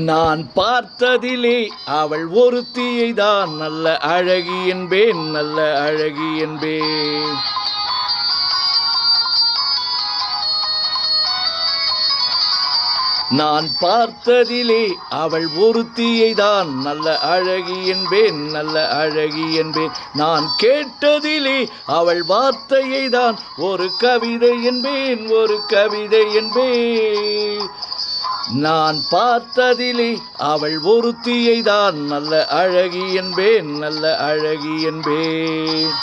நான் பார்த்ததிலே அவள் ஒருத்தியை தான் நல்ல அழகி என்பேன், நல்ல அழகி என்பேன். நான் பார்த்ததிலே அவள் ஒருத்தியை தான் நல்ல அழகி என்பேன், நல்ல அழகி என்பேன். நான் கேட்டதிலே அவள் வார்த்தையை தான் ஒரு கவிதை என்பேன், ஒரு கவிதை என்பேன். நான் பார்த்ததிலே அவள் ஒருத்தியை தான் நல்ல அழகி என்பேன், நல்ல அழகி என்பேன்.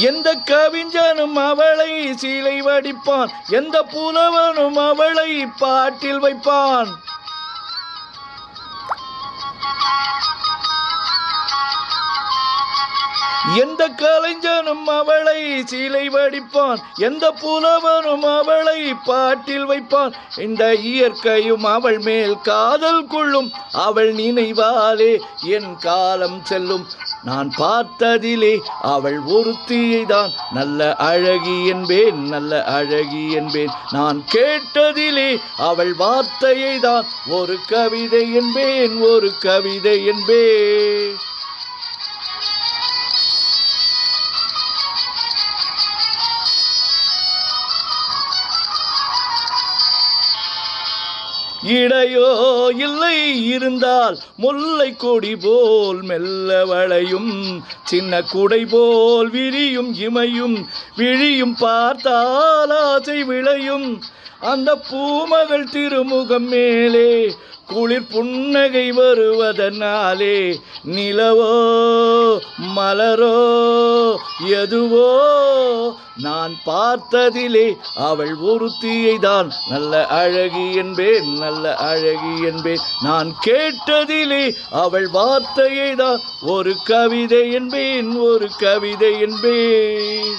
எந்த கவிஞனும் அவளை சீலை வடிப்பான், எந்த புலவனும் அவளை பாட்டில் வைப்பான். எந்த கலைஞனும் அவளை சீலை வடிப்பான், எந்த புலவனும் அவளை பாட்டில் வைப்பான். இந்த இயற்கையும் அவள் மேல் காதல் கொள்ளும், அவள் நினைவாலே என் காலம் செல்லும். நான் பார்த்ததிலே அவள் ஒருத்தியை தான் நல்ல அழகி என்பேன், நல்ல அழகி என்பேன். நான் கேட்டதிலே அவள் வார்த்தையை தான் ஒரு கவிதை என்பேன், ஒரு கவிதை என்பேன். இடையோ இல்லை இருந்தால் முல்லை கொடி போல் மெல்ல வளையும், சின்ன குடை போல் விரியும் இமையும் விழியும் பார்த்தால் ஆசை விளையும். அந்த பூமகள் திருமுகம் மேலே குளிர் புன்னகை வருவதனாலே நிலவோ மலரோ எதுவோ நான் பார்த்ததிலே அவள் ஒருத்தியை தான் நல்ல அழகி என்பேன், நல்ல அழகி என்பேன். நான் கேட்டதிலே அவள் வார்த்தையை தான் ஒரு கவிதை என்பேன், ஒரு கவிதை என்பேன்.